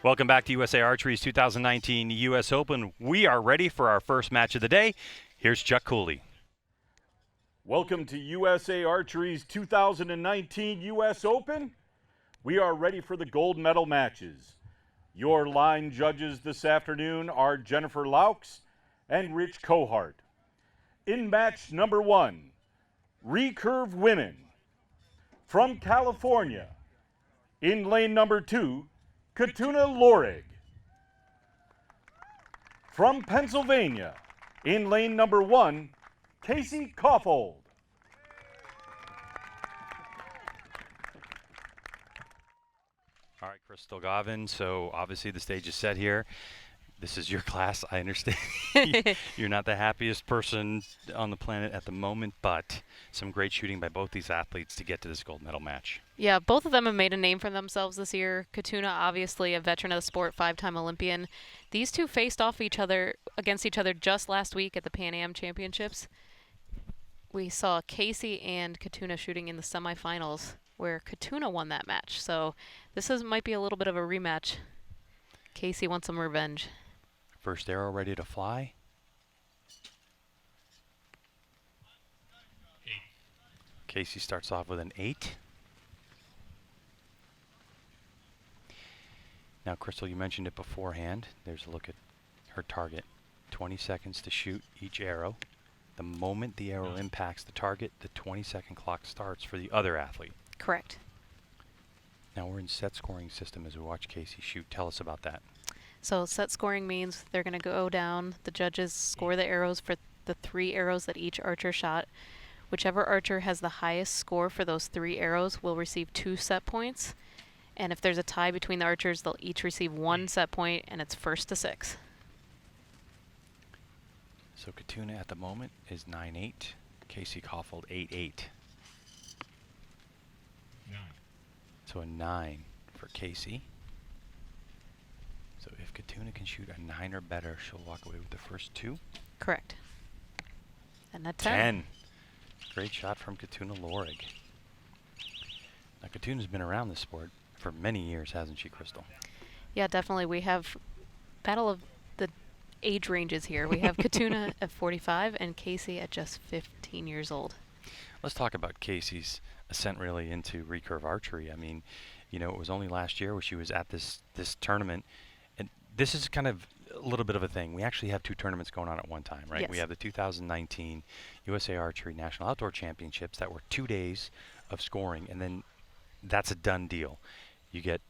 Welcome back to USA Archery's 2019 U.S. Open. We are ready for our first match of the day. Here's Chuck Cooley. Welcome to USA Archery's 2019 U.S. Open. We are ready for the gold medal matches. Your line judges this afternoon are Jennifer Laux and Rich Cohart. In match number 1, Recurve women. From California, in lane number 2, Khatuna Lorig. From Pennsylvania, in lane number 1, Casey Kaufhold. All right, Crystal Gavin, so obviously the stage is set here. This is your class, I understand. You're not the happiest person on the planet at the moment, but some great shooting by both these athletes to get to this gold medal match. Yeah, both of them have made a name for themselves this year. Khatuna, obviously a veteran of the sport, 5-time Olympian. These two faced off against each other just last week at the Pan Am Championships. We saw Casey and Khatuna shooting in the semifinals, where Khatuna won that match. So this might be a little bit of a rematch. Casey wants some revenge. First arrow ready to fly. Casey starts off with an 8. Now, Crystal, you mentioned it beforehand. There's a look at her target. 20 seconds to shoot each arrow. The moment the arrow impacts the target, the 20-second clock starts for the other athlete. Correct. Now we're in set scoring system as we watch Casey shoot. Tell us about that. So set scoring means they're going to go down. The judges score the arrows for the 3 arrows that each archer shot. Whichever archer has the highest score for those 3 arrows will receive 2 set points. And if there's a tie between the archers, they'll each receive 1 set point, and it's 1st to 6. So Khatuna at the moment is 9-8. Casey Kaufhold 8-8. So a 9 for Casey. So if Khatuna can shoot a 9 or better, she'll walk away with the first 2. Correct. And a 10. Great shot from Khatuna Lorig. Now Khatuna's been around this sport for many years, hasn't she, Crystal? Yeah, definitely. We have battle of the age ranges here. We have Khatuna at 45 and Casey at just 15 years old. Let's talk about Casey's ascent really into recurve archery. I mean, you know, it was only last year where she was at this tournament, and this is kind of a little bit of a thing. We actually have 2 tournaments going on at one time, right? Yes. We have the 2019 USA Archery National Outdoor Championships that were 2 days of scoring, and then that's a done deal. You get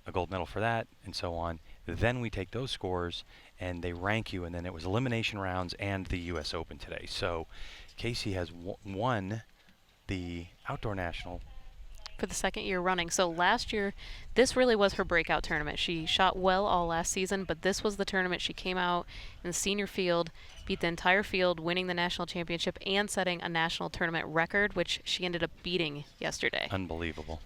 a gold medal for that, and so on. Then we take those scores and they rank you, and then it was elimination rounds and the US Open today. So Casey has won the Outdoor National for the 2nd year running. So last year, this really was her breakout tournament. She shot well all last season, but this was the tournament she came out in the senior field, beat the entire field, winning the national championship and setting a national tournament record, which she ended up beating yesterday. Unbelievable.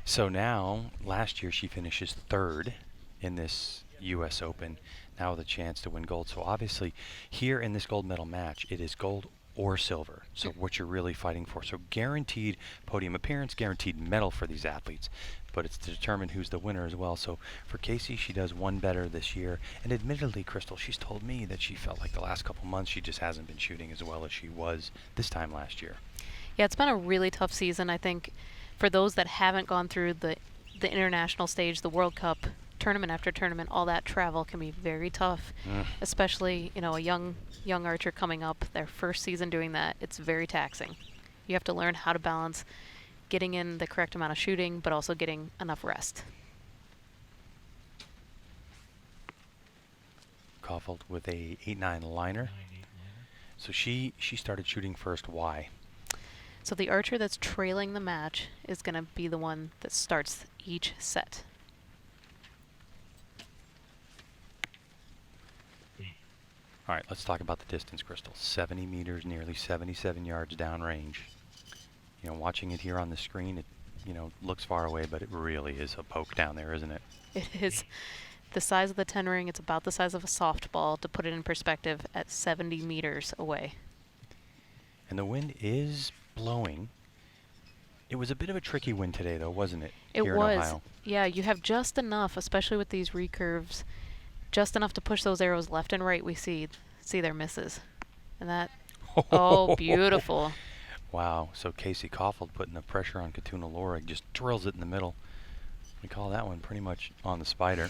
So now, last year she finishes 3rd in this US Open, now with a chance to win gold. So obviously, here in this gold medal match, it is gold or silver. So what you're really fighting for. So guaranteed podium appearance, guaranteed medal for these athletes. But it's to determine who's the winner as well. So for Casey, she does one better this year. And admittedly, Crystal, she's told me that she felt like the last couple months she just hasn't been shooting as well as she was this time last year. Yeah, it's been a really tough season, I think, for those that haven't gone through the international stage, the World Cup, tournament after tournament. All that travel can be very tough, especially, you know, a young archer coming up, their first season doing that. It's very taxing. You have to learn how to balance getting in the correct amount of shooting, but also getting enough rest. Kaufhold with a 8-9 liner. So she started shooting first. Why? So the archer that's trailing the match is going to be the one that starts each set. All right, let's talk about the distance, Crystal. 70 meters, nearly 77 yards downrange. You know, watching it here on the screen, it, you know, looks far away, but it really is a poke down there, isn't it? It is. The size of the 10 ring, it's about the size of a softball, to put it in perspective, at 70 meters away. And the wind is blowing. It was a bit of a tricky win today, though, wasn't it? It Here in was. Ohio. Yeah, you have just enough, especially with these recurves, just enough to push those arrows left and right. We see their misses. And that, oh, beautiful. Wow. So Casey Kaufhold putting the pressure on Khatuna Lorig, just drills it in the middle. We call that one pretty much on the spider.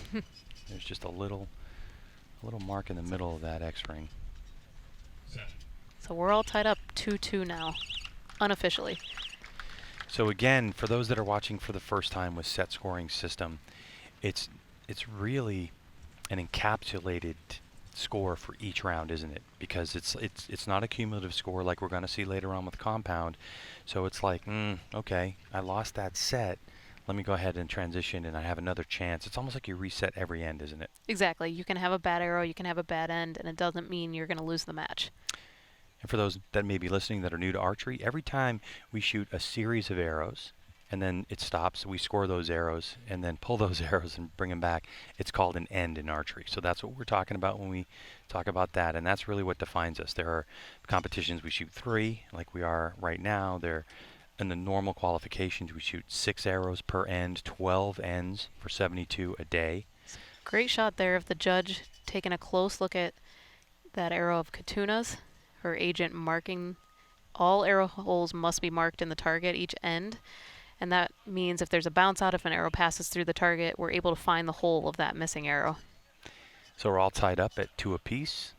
There's just a little mark in the middle of that X-ring. So we're all tied up 2-2 now, unofficially. So again, for those that are watching for the first time with set scoring system, it's really an encapsulated score for each round, isn't it? Because it's not a cumulative score like we're going to see later on with compound. So it's like, okay, I lost that set. Let me go ahead and transition, and I have another chance. It's almost like you reset every end, isn't it? Exactly. You can have a bad arrow, you can have a bad end, and it doesn't mean you're going to lose the match. And for those that may be listening that are new to archery, every time we shoot a series of arrows, and then it stops, we score those arrows, and then pull those arrows and bring them back. It's called an end in archery. So that's what we're talking about when we talk about that, and that's really what defines us. There are competitions we shoot 3, like we are right now. In the normal qualifications, we shoot 6 arrows per end, 12 ends for 72 a day. Great shot there of the judge taking a close look at that arrow of Khatuna's. Her agent marking all arrow holes must be marked in the target each end. And that means if there's a bounce out, if an arrow passes through the target, we're able to find the hole of that missing arrow. So we're all tied up at 2 apiece.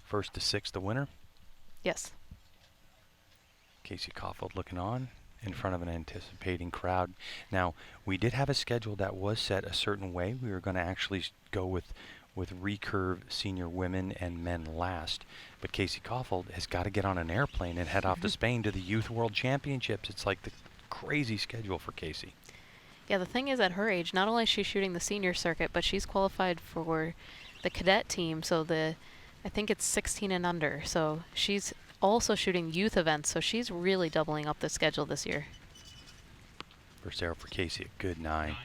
First to 6, the winner. Yes. Casey Kaufhold looking on in front of an anticipating crowd. Now, we did have a schedule that was set a certain way. We were going to actually go with recurve senior women and men last. But Casey Kaufhold has got to get on an airplane and head off to Spain to the Youth World Championships. It's like the crazy schedule for Casey. Yeah, the thing is, at her age, not only is she shooting the senior circuit, but she's qualified for the cadet team. So I think it's 16 and under. So she's also shooting youth events. So she's really doubling up the schedule this year. First arrow for Casey, a good 9.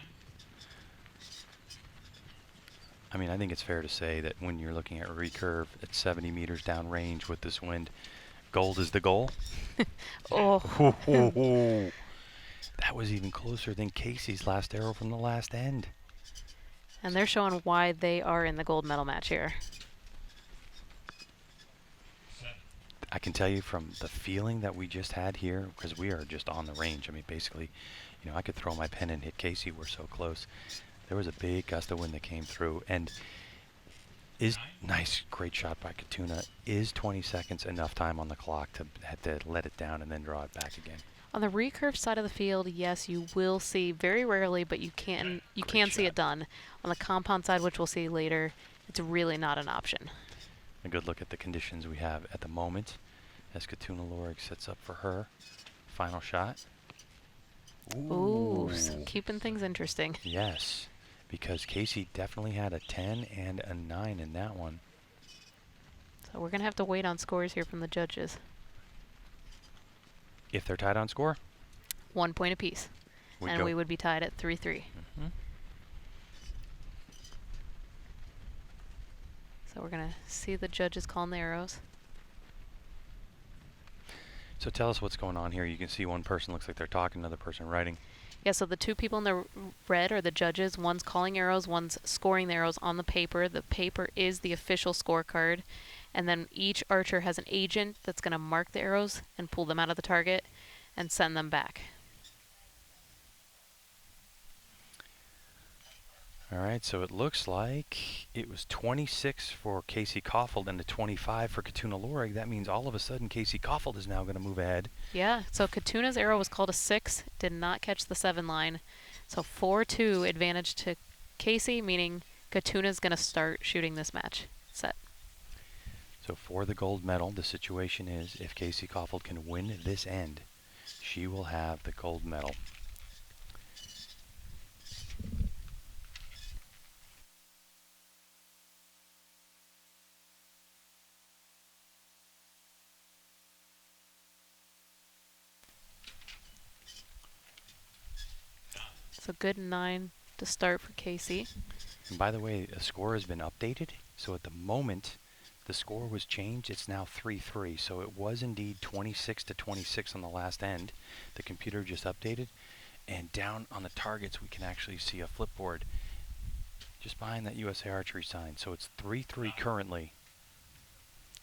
I mean, I think it's fair to say that when you're looking at recurve at 70 meters downrange with this wind, gold is the goal. Oh. That was even closer than Casey's last arrow from the last end. And they're showing why they are in the gold medal match here. I can tell you from the feeling that we just had here, because we are just on the range. I mean, basically, I could throw my pen and hit Casey. We're so close. There was a big gust of wind that came through, and great shot by Khatuna. Is 20 seconds enough time on the clock to have to let it down and then draw it back again? On the recurve side of the field, yes, you will see very rarely, but you can see it done. On the compound side, which we'll see later, it's really not an option. A good look at the conditions we have at the moment as Khatuna Lorig sets up for her final shot. Ooh, so keeping things interesting. Yes, because Casey definitely had a 10 and a 9 in that one. So we're going to have to wait on scores here from the judges. If they're tied on score? 1 point apiece. And we would be tied at 3-3. So we're going to see the judges calling the arrows. So tell us what's going on here. You can see one person looks like they're talking, another person writing. Yeah, so the 2 people in the red are the judges. One's calling arrows, one's scoring the arrows on the paper. The paper is the official scorecard. And then each archer has an agent that's going to mark the arrows and pull them out of the target and send them back. All right, so it looks like it was 26 for Casey Kaufhold and a 25 for Khatuna Lorig. That means all of a sudden Casey Kaufhold is now going to move ahead. Yeah, so Khatuna's arrow was called a 6, did not catch the 7 line. So 4-2 advantage to Casey, meaning Khatuna's going to start shooting this match. Set. So for the gold medal, the situation is if Casey Kaufhold can win this end, she will have the gold medal. So good 9 to start for Casey. And by the way, a score has been updated. So at the moment, the score was changed. It's now 3-3. So it was indeed 26-26 on the last end. The computer just updated. And down on the targets, we can actually see a flipboard just behind that USA Archery sign. So it's 3-3 currently.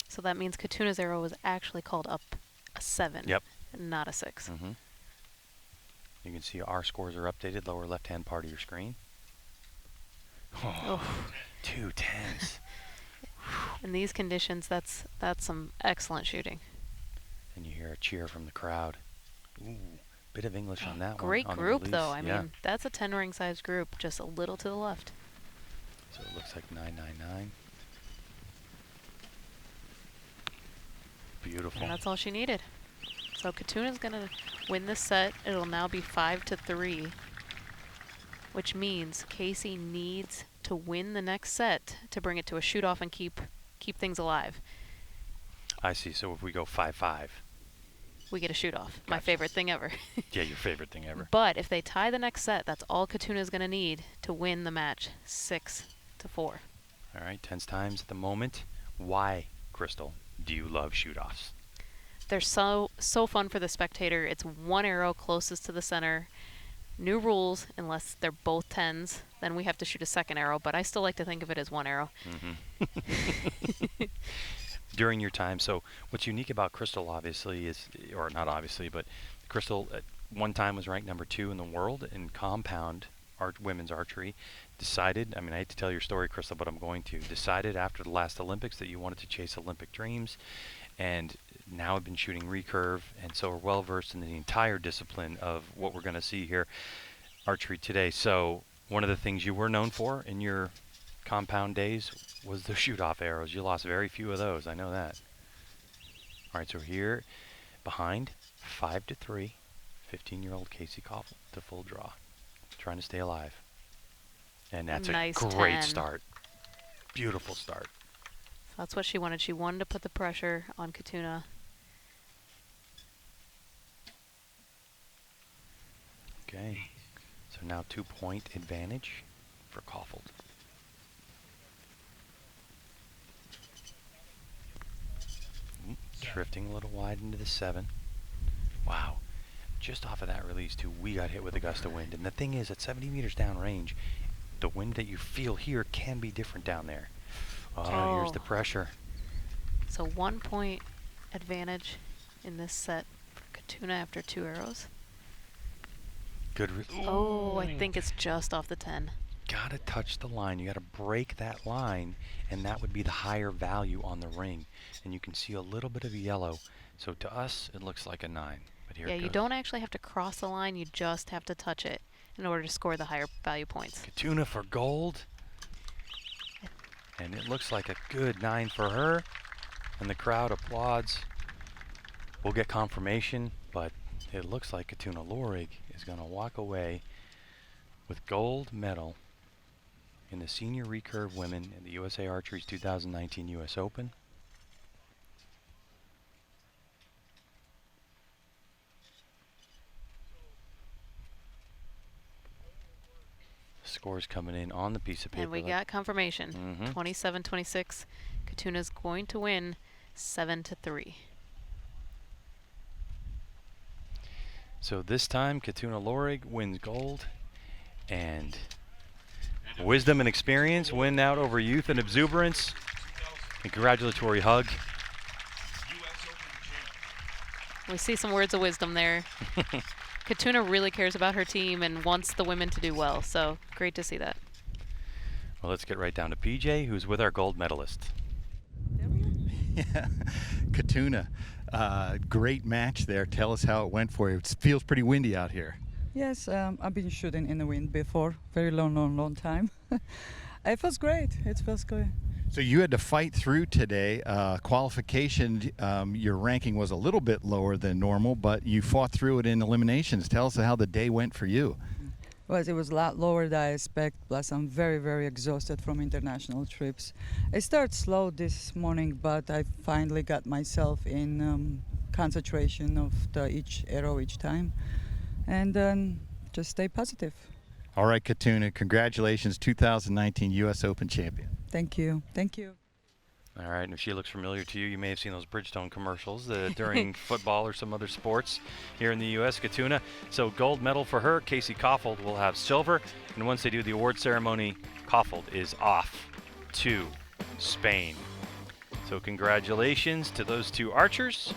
So that means Khatuna's arrow was actually called up a 7. Yep. Not a 6. Mm-hmm. You can see our scores are updated, lower left-hand part of your screen. Oh, 2 10s. In these conditions, that's some excellent shooting. And you hear a cheer from the crowd. Ooh, bit of English on that one. Great on the group, release. though. I Yeah. mean, that's a 10-ring size group, just a little to the left. So it looks like 999. Beautiful. And that's all she needed. So Khatuna's going to win this set. It'll now be 5-3, which means Casey needs to win the next set to bring it to a shoot-off and keep things alive. I see. So if we go 5-5. We get a shoot-off. My Gotcha. favorite thing ever. Yeah, your favorite thing ever. But if they tie the next set, that's all Khatuna's going to need to win the match, 6-4. All right, 10s times at the moment. Why, Crystal, do you love shoot-offs? They're so fun for the spectator. It's one arrow closest to the center. New rules, unless they're both 10s, then we have to shoot a second arrow, but I still like to think of it as one arrow. Mm-hmm. During your time, so what's unique about Crystal, obviously, is, or not obviously, but Crystal at one time was ranked number 2 in the world in compound women's archery. Decided, I mean, I hate to tell your story, Crystal, but I'm going to. Decided after the last Olympics that you wanted to chase Olympic dreams, and now I've been shooting recurve, and so we're well versed in the entire discipline of what we're going to see here, archery today. So one of the things you were known for in your compound days was the shoot-off arrows. You lost very few of those, I know that. All right, so here behind, 5-3, 15-year-old Casey Kaufhold to full draw, trying to stay alive. And that's Nice a great 10. start. Beautiful start. So that's what she wanted. She wanted to put the pressure on Khatuna. Okay, so now 2-point advantage for Kaufhold. Drifting a little wide into the 7. Wow. Just off of that release, too, we got hit with a gust of wind. And the thing is, at 70 meters downrange, the wind that you feel here can be different down there. Oh, here's the pressure. So 1-point advantage in this set for Khatuna after 2 arrows. Good. Oh, I think it's just off the 10. Gotta touch the line. You gotta break that line, and that would be the higher value on the ring. And you can see a little bit of yellow. So to us, it looks like a 9. But here it goes. You don't actually have to cross the line. You just have to touch it in order to score the higher value points. Khatuna for gold. And it looks like a good 9 for her. And the crowd applauds. We'll get confirmation, but it looks like Khatuna Lorig is going to walk away with gold medal in the senior recurve women in the USA Archery's 2019 US Open. Scores coming in on the piece of paper. And we got confirmation. 27-26. Khatuna's going to win 7-3. So this time, Khatuna Lorig wins gold, and wisdom and experience win out over youth and exuberance. A congratulatory hug. We see some words of wisdom there. Khatuna really cares about her team and wants the women to do well, so great to see that. Well, let's get right down to PJ, who's with our gold medalist. Yeah, Khatuna, great match there. Tell us how it went for you. It feels pretty windy out here. Yes, I've been shooting in the wind before, very long time. It feels great. It feels good. So you had to fight through today. Qualification, your ranking was a little bit lower than normal, but you fought through it in eliminations. Tell us how the day went for you. Well, it was a lot lower than I expect, plus I'm very, very exhausted from international trips. I started slow this morning, but I finally got myself in concentration of each arrow each time, and then just stay positive. All right, Khatuna, congratulations, 2019 U.S. Open champion. Thank you. Thank you. All right, and if she looks familiar to you, you may have seen those Bridgestone commercials during football or some other sports here in the U.S. Khatuna. So gold medal for her. Casey Kaufhold will have silver. And once they do the award ceremony, Kaufhold is off to Spain. So congratulations to those two archers.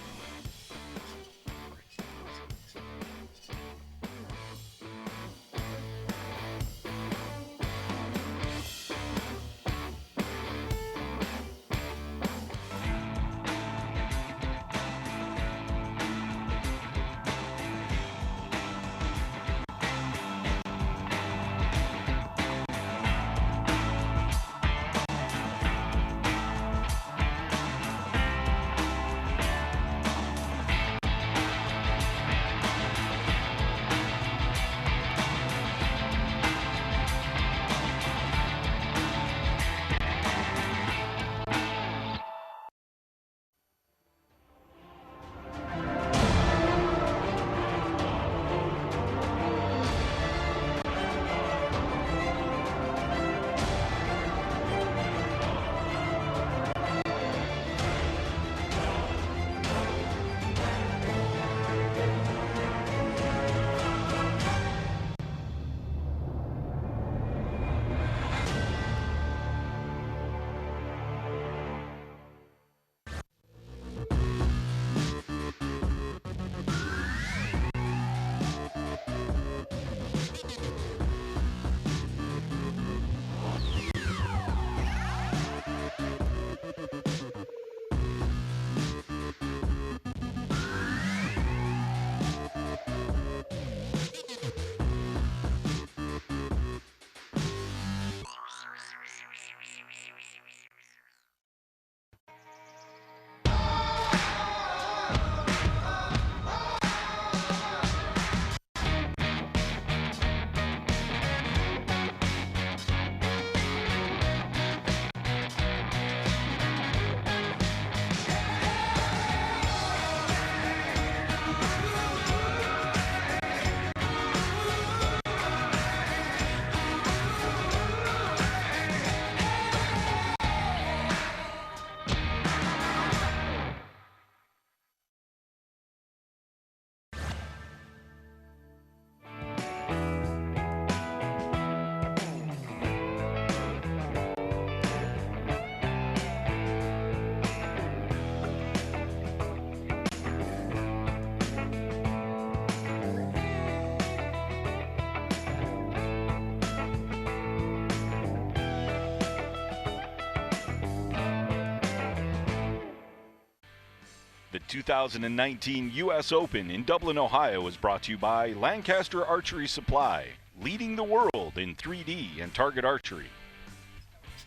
The 2019 U.S. Open in Dublin, Ohio is brought to you by Lancaster Archery Supply, leading the world in 3D and target archery.